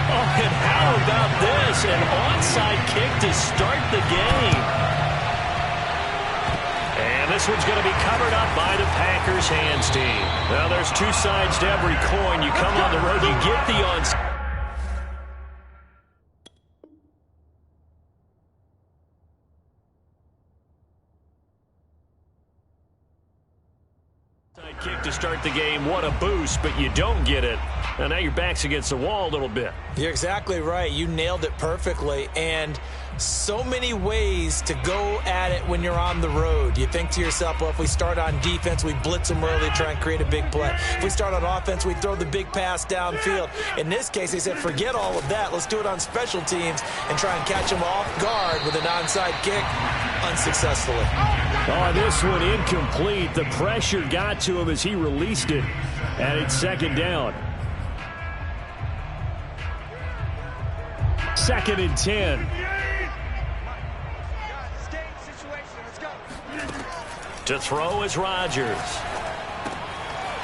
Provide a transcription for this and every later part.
Oh, and how about this? An onside kick to start the game. And this one's going to be covered up by the Packers hands team. Well, there's two sides to every coin. You come on the road, you get the onside kick to start the game. What a boost, but you don't get it. And now your back's against the wall a little bit. You're exactly right. You nailed it perfectly. And so many ways to go at it when you're on the road. You think to yourself, well, if we start on defense, we blitz them early, try and create a big play. If we start on offense, we throw the big pass downfield. In this case, they said, forget all of that. Let's do it on special teams and try and catch them off guard with an onside kick unsuccessfully. Oh, this one incomplete. The pressure got to him as he released it. And it's second down. 2nd and 10. To throw is Rodgers.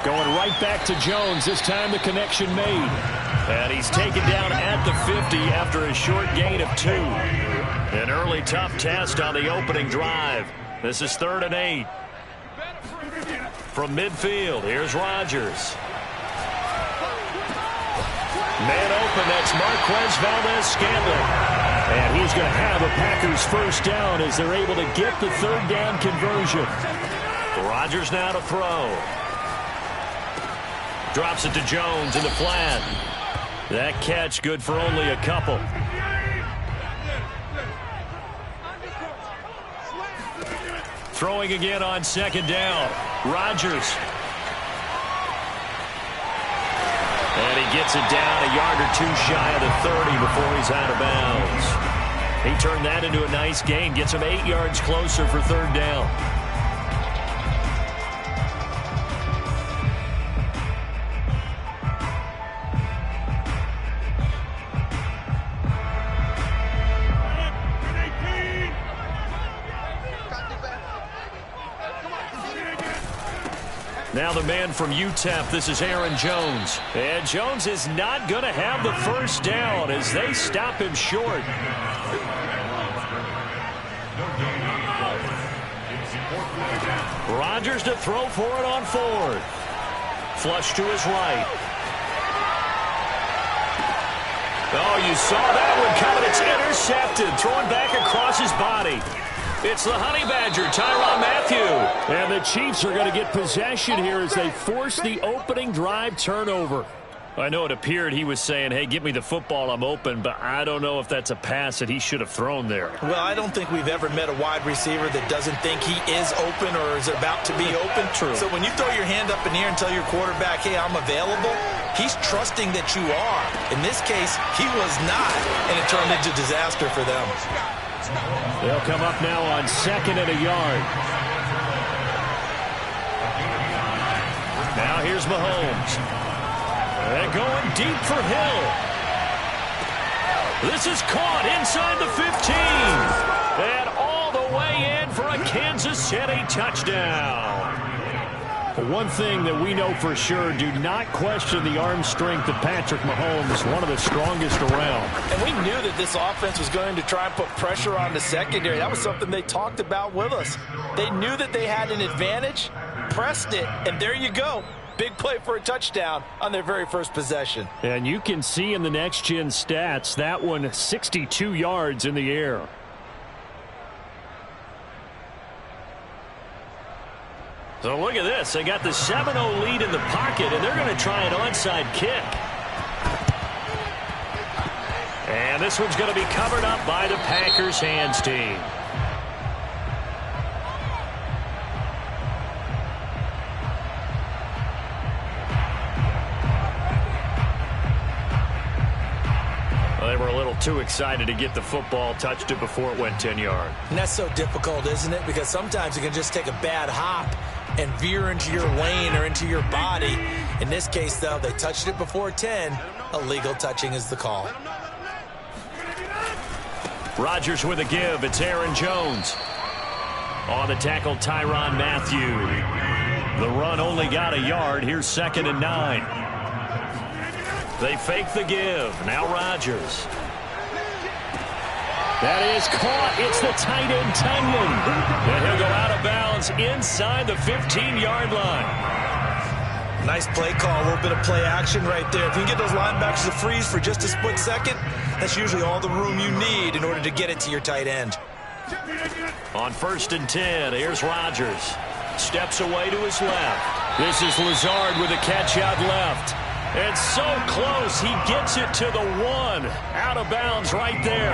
Going right back to Jones. This time the connection made. And he's taken down at the 50 after a short gain of 2. An early tough test on the opening drive. This is 3rd and 8. From midfield, here's Rodgers. Man open, that's Marquez Valdez-Scantling. And he's going to have a Packers first down as they're able to get the 3rd down conversion. Rodgers now to throw. Drops it to Jones in the flat. That catch good for only a couple. Throwing again on 2nd down. Rodgers. And he gets it down a yard or 2 shy of the 30 before he's out of bounds. He turned that into a nice gain. Gets him 8 yards closer for 3rd down. Now the man from UTEP, this is Aaron Jones. And Jones is not going to have the first down as they stop him short. Rodgers to throw for it on 4th. Flush to his right. Oh, you saw that one coming. It's intercepted. Throwing back across his body. It's the Honey Badger, Tyrann Mathieu. And the Chiefs are going to get possession here as they force the opening drive turnover. I know it appeared he was saying, hey, give me the football, I'm open, but I don't know if that's a pass that he should have thrown there. Well, I don't think we've ever met a wide receiver that doesn't think he is open or is about to be open. True. So when you throw your hand up in the air and tell your quarterback, hey, I'm available, he's trusting that you are. In this case, he was not, and it turned into disaster for them. They'll come up now on 2nd and a yard. Now here's Mahomes. They're going deep for Hill. This is caught inside the 15. And all the way in for a Kansas City touchdown. One thing that we know for sure, do not question the arm strength of Patrick Mahomes, one of the strongest around. And we knew that this offense was going to try and put pressure on the secondary. That was something they talked about with us. They knew that they had an advantage, pressed it, and there you go. Big play for a touchdown on their very first possession. And you can see in the next-gen stats, that one 62 yards in the air. So look at this. They got the 7-0 lead in the pocket, and they're going to try an onside kick. And this one's going to be covered up by the Packers hands team. They were a little too excited to get the football, touched it before it went 10 yards. And that's so difficult, isn't it? Because sometimes you can just take a bad hop and veer into your lane or into your body. In this case, though, they touched it before 10. Illegal touching is the call. Rodgers with a give. It's Aaron Jones. On the tackle, Tyrann Mathieu. The run only got a yard. Here's 2nd and 9. They fake the give. Now Rodgers. That is caught. It's the tight end, Tunyon. And he'll go out of bounds inside the 15-yard line. Nice play call, a little bit of play action right there. If you can get those linebackers to freeze for just a split second, that's usually all the room you need in order to get it to your tight end. On 1st and 10, here's Rodgers. Steps away to his left. This is Lazard with a catch out left. And so close, he gets it to the 1. Out of bounds right there.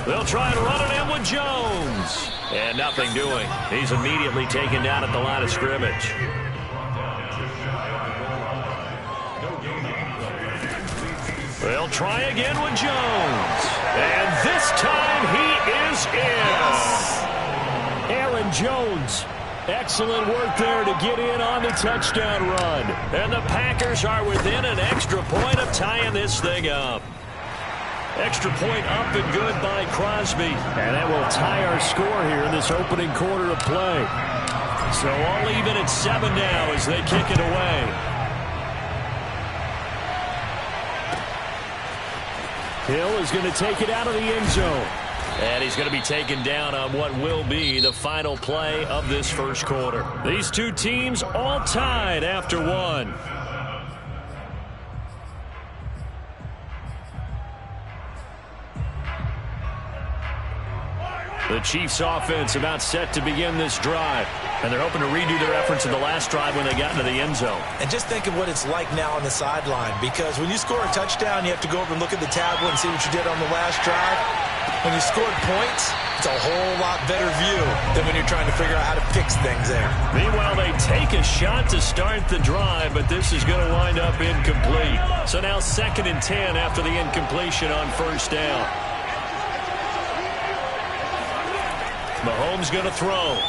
They'll try and run it in with Jones. And nothing doing. He's immediately taken down at the line of scrimmage. They'll try again with Jones. And this time he is in. Aaron Jones. Excellent work there to get in on the touchdown run. And the Packers are within an extra point of tying this thing up. Extra point up and good by Crosby. And that will tie our score here in this opening quarter of play. So all even at 7 now as they kick it away. Hill is going to take it out of the end zone. And he's going to be taken down on what will be the final play of this first quarter. These two teams all tied after 1. The Chiefs offense about set to begin this drive. And they're hoping to redo their efforts in the last drive when they got into the end zone. And just think of what it's like now on the sideline. Because when you score a touchdown, you have to go over and look at the tablet and see what you did on the last drive. When you scored points, it's a whole lot better view than when you're trying to figure out how to fix things there. Meanwhile, they take a shot to start the drive, but this is going to wind up incomplete. So now 2nd and 10 after the incompletion on 1st down. Mahomes going to throw.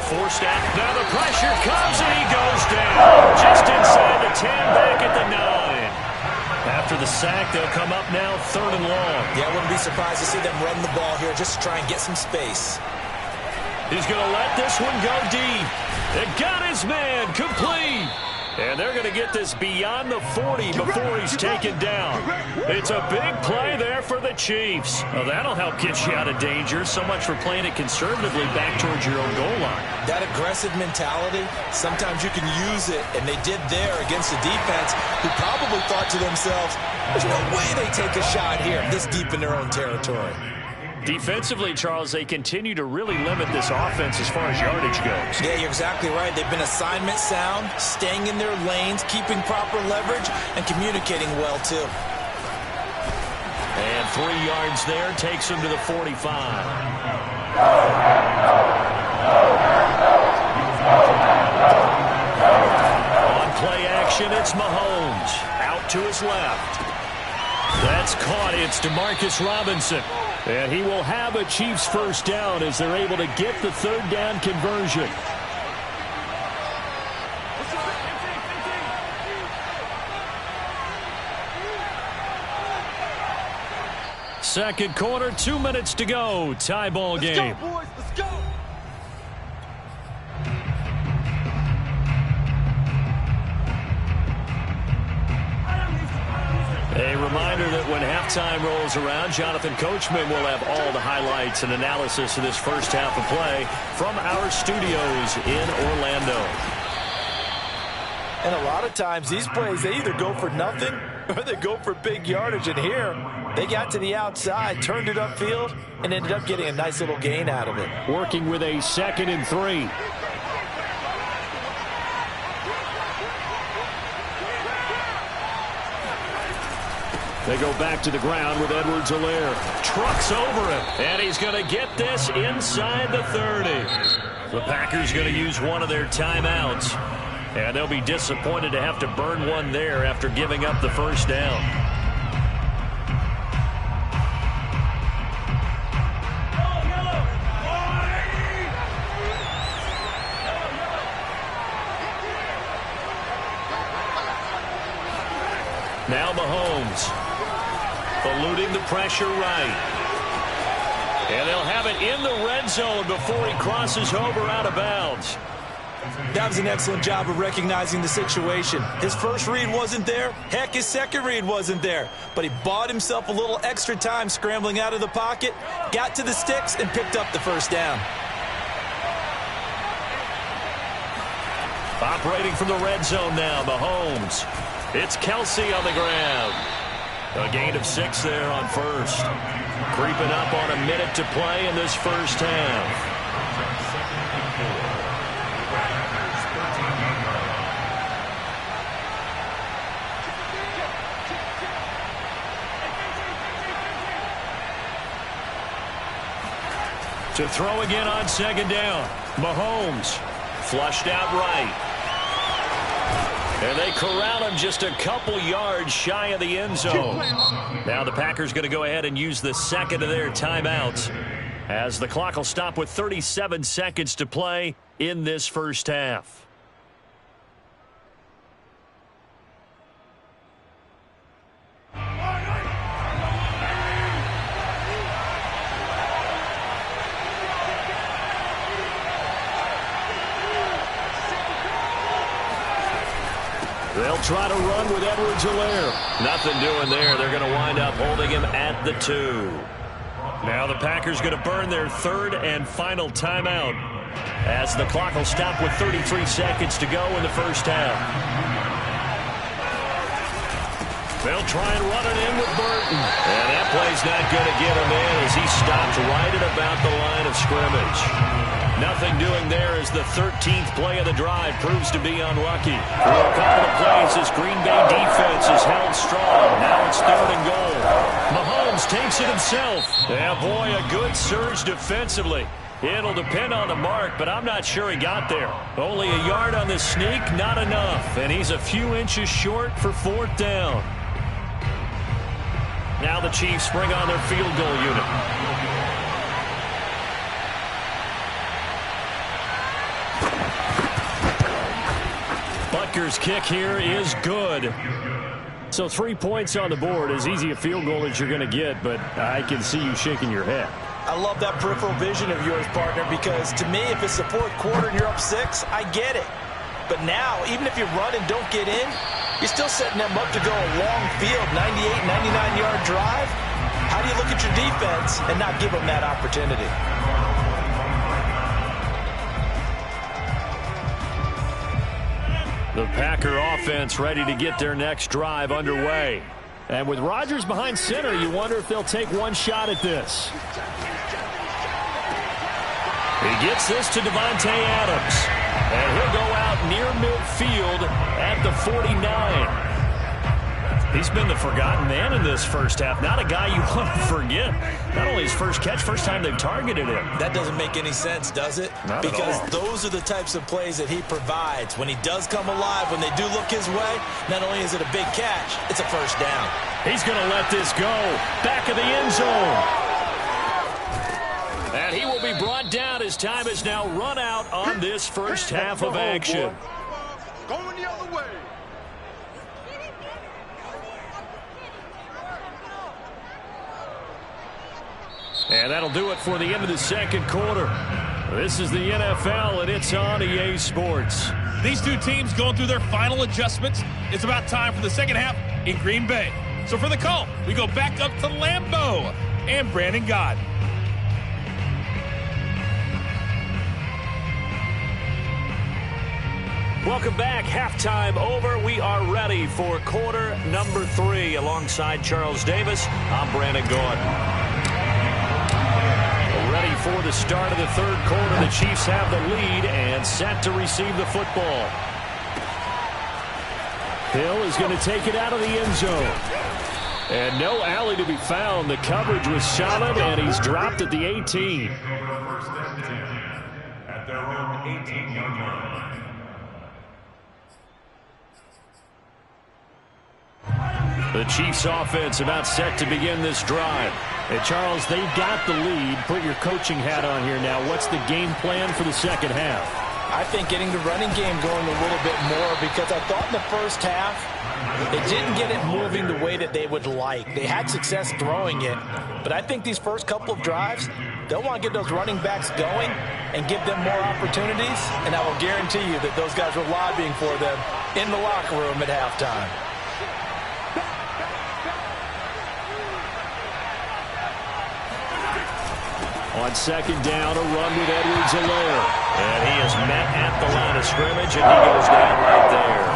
Forced out. Now the pressure comes and he goes down. Just inside the 10, back at the 9. After the sack, they'll come up now 3rd and long. Yeah, I wouldn't be surprised to see them run the ball here just to try and get some space. He's going to let this one go deep. It got his man complete. And they're going to get this beyond the 40 before he's taken down. It's a big play there for the Chiefs. Well, that'll help get you out of danger. So much for playing it conservatively back towards your own goal line. That aggressive mentality, sometimes you can use it, and they did there against a defense who probably thought to themselves, there's no way they take a shot here this deep in their own territory. Defensively, Charles, they continue to really limit this offense as far as yardage goes. Yeah, you're exactly right. They've been assignment sound, staying in their lanes, keeping proper leverage, and communicating well, too. And 3 yards there takes them to the 45. On play action, it's Mahomes. Out to his left. That's caught. It's DeMarcus Robinson. And he will have a Chiefs first down as they're able to get the 3rd down conversion. Second quarter, 2 minutes to go. Tie ball game. Let's go, boys. Let's go. A reminder that when halftime rolls around, Jonathan Coachman will have all the highlights and analysis of this first half of play from our studios in Orlando. And a lot of times these plays, they either go for nothing or they go for big yardage. And here, they got to the outside, turned it upfield, and ended up getting a nice little gain out of it. Working with a 2nd and 3. They go back to the ground with Edwards-Helaire. Trucks over him. And he's going to get this inside the 30. The Packers going to use one of their timeouts. And they'll be disappointed to have to burn one there after giving up the first down. Now Mahomes. Eluding the pressure right. And they'll have it in the red zone before he crosses over out of bounds. That was an excellent job of recognizing the situation. His first read wasn't there. Heck, his second read wasn't there. But he bought himself a little extra time scrambling out of the pocket, got to the sticks, and picked up the first down. Operating from the red zone now, Mahomes. It's Kelsey on the ground. A gain of 6 there on first. Creeping up on a minute to play in this first half. To throw again on second down. Mahomes flushed out right. And they corral him just a couple yards shy of the end zone. Now the Packers going to go ahead and use the second of their timeouts as the clock will stop with 37 seconds to play in this first half. They'll try to run with Edwards-Helaire. Nothing doing there. They're going to wind up holding him at the 2. Now the Packers going to burn their third and final timeout as the clock will stop with 33 seconds to go in the first half. They'll try and run it in with Burton. And that play's not going to get him in as he stopped right at about the line of scrimmage. Nothing doing there as the 13th play of the drive proves to be unlucky. For a couple of plays, this Green Bay defense is held strong. Now it's third and goal. Mahomes takes it himself. Yeah, boy, a good surge defensively. It'll depend on the mark, but I'm not sure he got there. Only a yard on the sneak, not enough. And he's a few inches short for fourth down. Now the Chiefs bring on their field goal unit. Butker's kick here is good. So 3 points on the board. As easy a field goal as you're going to get, but I can see you shaking your head. I love that peripheral vision of yours, partner, because to me, if it's the fourth quarter and you're up 6, I get it. But now, even if you run and don't get in, you're still setting them up to go a long field, 98, 99-yard drive. How do you look at your defense and not give them that opportunity? The Packer offense ready to get their next drive underway. And with Rodgers behind center, you wonder if they'll take one shot at this. He gets this to Devontae Adams. And he'll go out near midfield at the 49. He's been the forgotten man in this first half. Not a guy you want to forget. Not only his first catch, first time they've targeted him. That doesn't make any sense, does it? Not because at all. Those are the types of plays that he provides. When he does come alive, when they do look his way, not only is it a big catch, it's a first down. He's going to let this go. Back of the end zone. And he will be brought down as time is now run out on this first half of action. Going the other way. And that'll do it for the end of the second quarter. This is the NFL, and it's on EA Sports. These two teams going through their final adjustments. It's about time for the second half in Green Bay. So for the call, we go back up to Lambeau and Brandon Gott. Welcome back. Halftime over. We are ready for quarter number 3. Alongside Charles Davis, I'm Brandon Gott. Ready for the start of the third quarter. The Chiefs have the lead and set to receive the football. Hill is going to take it out of the end zone. And no alley to be found. The coverage was solid, and he's dropped at the 18. At their own 18-yard line. The Chiefs offense about set to begin this drive. And Charles, they've got the lead. Put your coaching hat on here now. What's the game plan for the second half? I think getting the running game going a little bit more, because I thought in the first half they didn't get it moving the way that they would like. They had success throwing it, but I think these first couple of drives, they'll want to get those running backs going and give them more opportunities, and I will guarantee you that those guys were lobbying for them in the locker room at halftime. On second down, a run with Edwards-Helaire. And he is met at the line of scrimmage, and he goes down right there.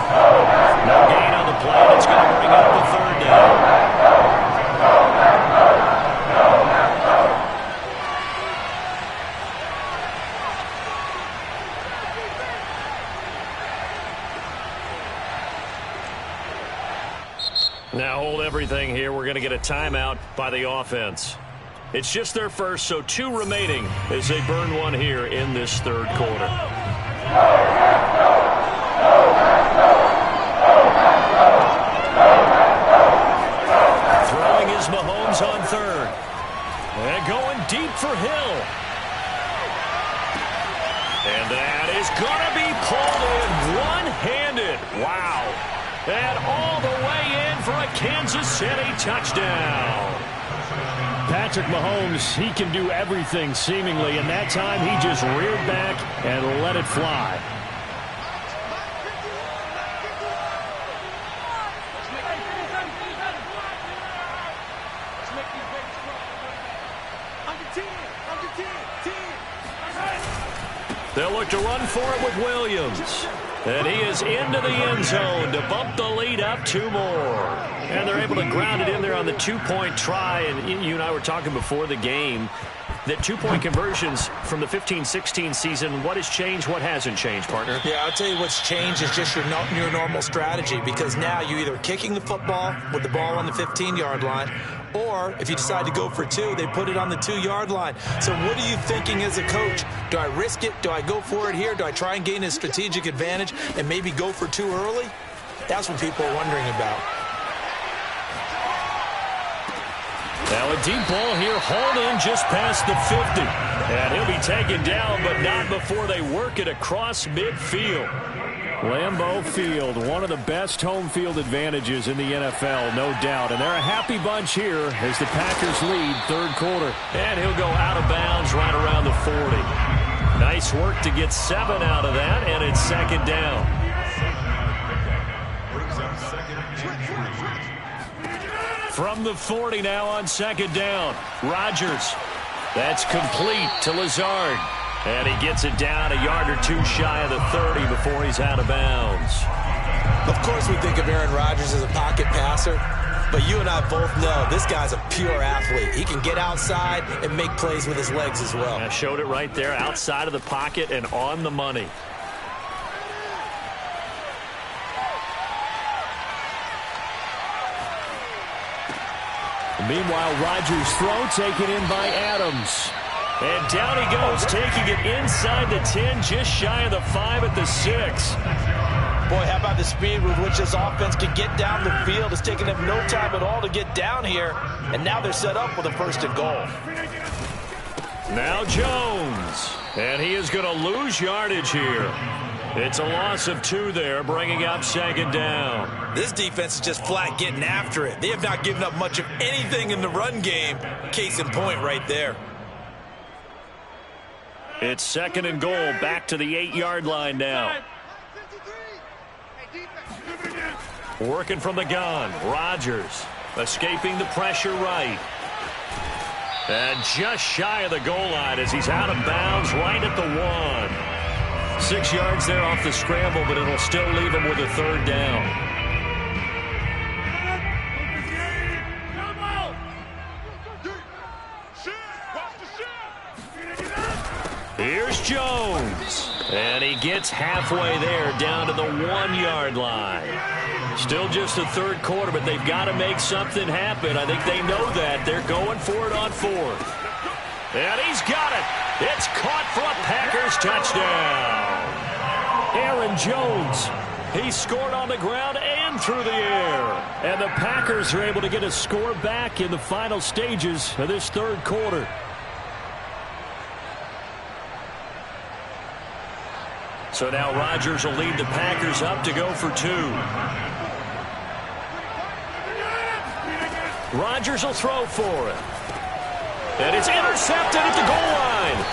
No gain on the play. That's going to bring up the third down. Now hold everything here. We're going to get a timeout by the offense. It's just their first, so 2 remaining as they burn one here in this third quarter. Throwing is Mahomes on third. And going deep for Hill. And that is going to be pulled in one-handed. Wow. And all the way in for a Kansas City touchdown. Patrick Mahomes, he can do everything seemingly, and that time he just reared back and let it fly. They'll look to run for it with Williams. And he is into the end zone to bump the lead up 2 more. And they're able to ground it in there on the 2-point try. And you and I were talking before the game that 2-point conversions from the 15-16 season, what has changed, what hasn't changed, partner? Yeah, I'll tell you what's changed is just your normal strategy, because now you're either kicking the football with the ball on the 15-yard line, or if you decide to go for 2, they put it on the 2-yard line. So what are you thinking as a coach? Do I risk it? Do I go for it here? Do I try and gain a strategic advantage and maybe go for 2 early? That's what people are wondering about. Now a deep ball here, hauled in just past the 50. And he'll be taken down, but not before they work it across midfield. Lambeau Field, one of the best home field advantages in the NFL, no doubt. And they're a happy bunch here as the Packers lead third quarter. And he'll go out of bounds right around the 40. Nice work to get 7 out of that, and it's second down. From the 40 now on second down. Rodgers. That's complete to Lazard. And he gets it down a yard or 2 shy of the 30 before he's out of bounds. Of course we think of Aaron Rodgers as a pocket passer, but you and I both know this guy's a pure athlete. He can get outside and make plays with his legs as well. I showed it right there, outside of the pocket and on the money. Meanwhile, Rodgers' throw taken in by Adams. And down he goes, taking it inside the 10, just shy of the 5 at the 6. Boy, how about the speed with which this offense can get down the field? It's taken them no time at all to get down here, and now they're set up with a 1st and goal. Now Jones, and he is going to lose yardage here. It's a loss of 2 there, bringing up second down. This defense is just flat getting after it. They have not given up much of anything in the run game. Case in point right there. It's second and goal, back to the 8-yard line now. Working from the gun, Rodgers escaping the pressure right. And just shy of the goal line as he's out of bounds right at the 1. 6 yards there off the scramble, but it'll still leave him with a third down. Here's Jones. And he gets halfway there, down to the 1-yard line. Still just the third quarter, but they've got to make something happen. I think they know that. They're going for it on 4th. And he's got it. It's caught for a Packers touchdown. Aaron Jones. He scored on the ground and through the air. And the Packers are able to get a score back in the final stages of this third quarter. So now Rodgers will lead the Packers up to go for 2. Rodgers will throw for it. And it's intercepted at the goal line.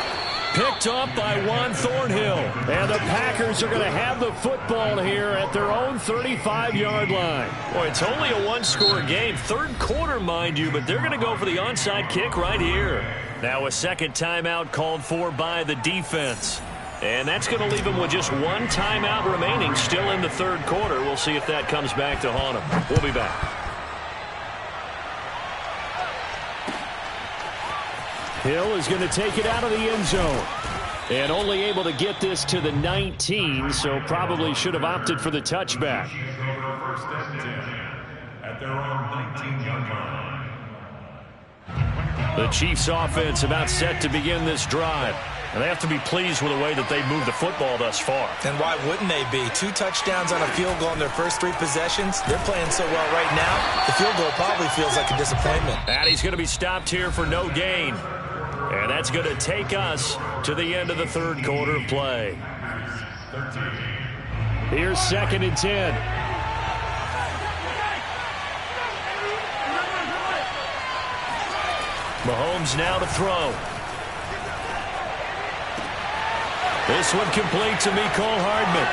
Picked up by Juan Thornhill. And the Packers are going to have the football here at their own 35-yard line. Boy, it's only a one-score game. Third quarter, mind you, but they're going to go for the onside kick right here. Now a second timeout called for by the defense. And that's going to leave them with just one timeout remaining still in the third quarter. We'll see if that comes back to haunt them. We'll be back. Hill is going to take it out of the end zone. And only able to get this to the 19, so probably should have opted for the touchback. First and 10 at their own 19-yard line. The Chiefs offense about set to begin this drive. And they have to be pleased with the way that they've moved the football thus far. And why wouldn't they be? 2 touchdowns on a field goal in their first 3 possessions. They're playing so well right now, the field goal probably feels like a disappointment. And he's going to be stopped here for no gain. And that's going to take us to the end of the third quarter of play. Here's 2nd and 10. Mahomes now to throw. This one complete to Mecole Hardman.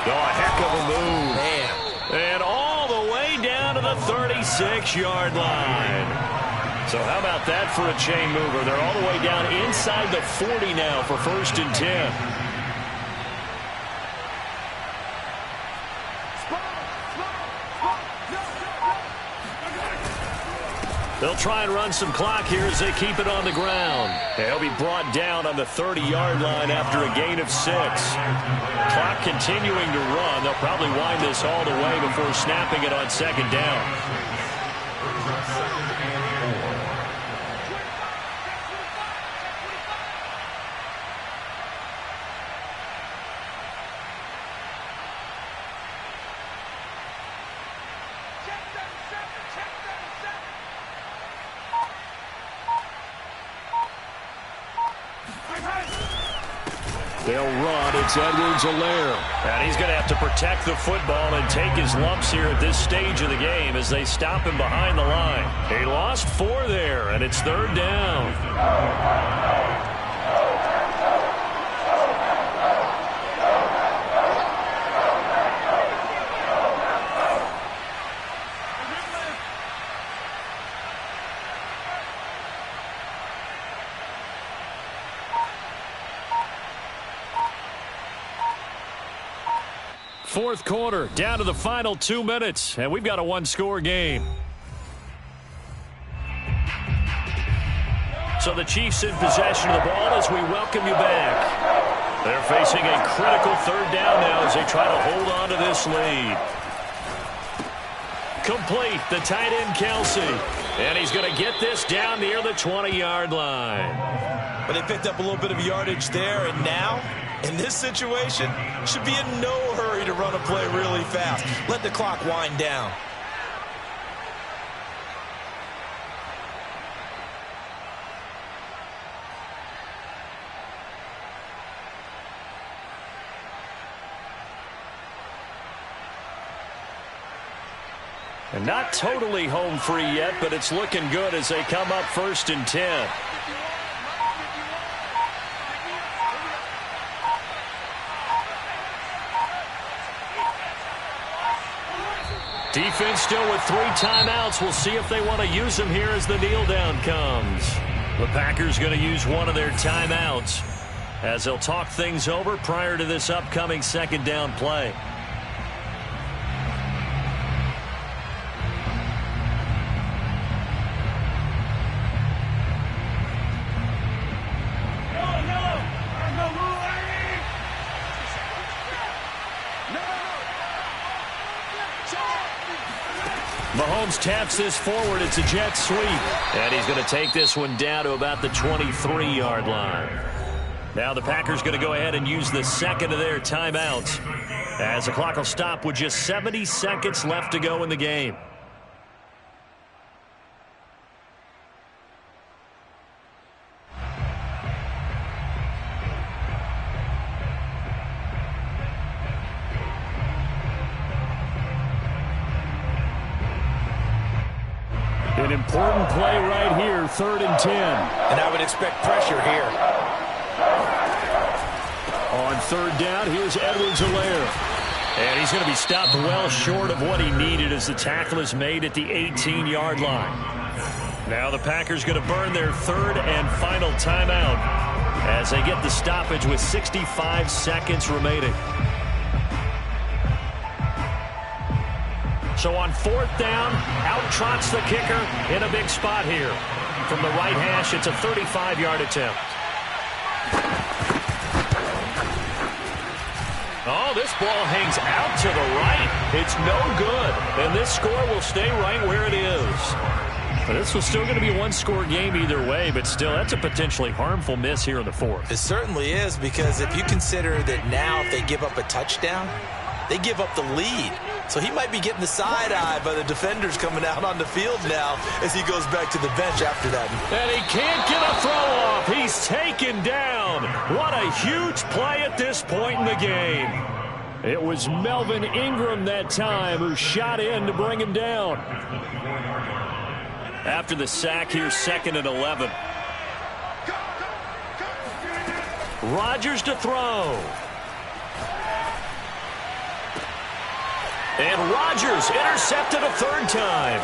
Oh, a heck of a move. Man. And all the way down to the 36-yard line. So how about that for a chain mover? They're all the way down inside the 40 now for 1st and 10. They'll try and run some clock here as they keep it on the ground. They'll be brought down on the 30-yard line after a gain of 6. Clock continuing to run. They'll probably wind this all the way before snapping it on 2nd down. They'll run. It's Edwards-Helaire. And he's going to have to protect the football and take his lumps here at this stage of the game as they stop him behind the line. He lost 4 there, and it's 3rd down. Fourth quarter, down to the final 2 minutes, and we've got a one-score game. So the Chiefs in possession of the ball as we welcome you back. They're facing a critical 3rd down now as they try to hold on to this lead. Complete, the tight end Kelsey. And he's going to get this down near the 20-yard line. But they picked up a little bit of yardage there, and now, in this situation, should be in no hurry to run a play really fast. Let the clock wind down. And not totally home free yet, but it's looking good as they come up 1st and 10. Defense still with 3 timeouts. We'll see if they want to use them here as the kneel down comes. The Packers going to use one of their timeouts as they'll talk things over prior to this upcoming 2nd down play. Mahomes taps this forward. It's a jet sweep. And he's going to take this one down to about the 23-yard line. Now the Packers going to go ahead and use the 2nd of their timeouts as the clock will stop with just 70 seconds left to go in the game. An important play right here, 3rd and 10. And I would expect pressure here. On 3rd down, here's Edwards-Helaire. And he's going to be stopped well short of what he needed as the tackle is made at the 18-yard line. Now the Packers going to burn their 3rd and final timeout as they get the stoppage with 65 seconds remaining. So on 4th down, out trots the kicker in a big spot here. From the right hash, it's a 35-yard attempt. Oh, this ball hangs out to the right. It's no good. And this score will stay right where it is. But this was still going to be a one-score game either way, but still, that's a potentially harmful miss here in the 4th. It certainly is, because if you consider that now if they give up a touchdown, they give up the lead. So he might be getting the side eye by the defenders coming out on the field now as he goes back to the bench after that. And he can't get a throw off. He's taken down. What a huge play at this point in the game. It was Melvin Ingram that time who shot in to bring him down. After the sack, here's 2nd and 11. Rodgers to throw. And Rodgers intercepted a 3rd time.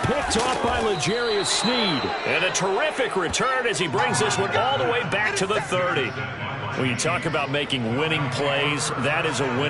Picked off by L'Jarius Sneed. And a terrific return as he brings this one all the way back to the 30. When you talk about making winning plays, that is a winning